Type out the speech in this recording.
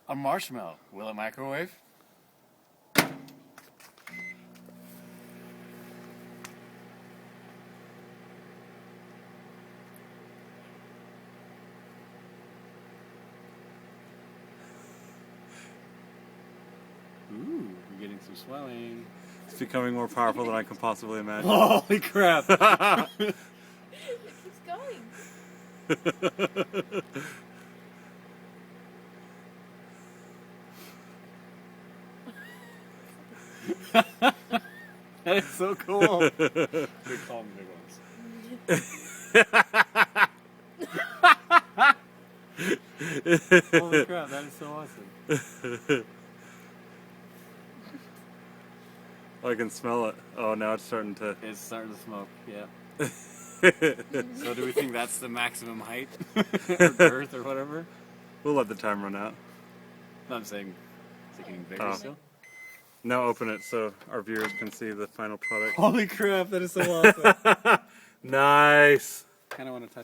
A marshmallow. Will it microwave? Ooh, we're getting some swelling. It's becoming more powerful than I can possibly imagine. Holy crap! It keeps going. That is so cool. We call them big ones. Holy crap, that is so awesome. I can smell it. Oh, now it's starting to... It's starting to smoke, yeah. So do we think that's the maximum height? Or girth or whatever? We'll let the time run out. No, I'm saying, is it getting bigger Oh. still? Now open it so our viewers can see the final product. Holy crap, that is so awesome. Nice! Kind of want to touch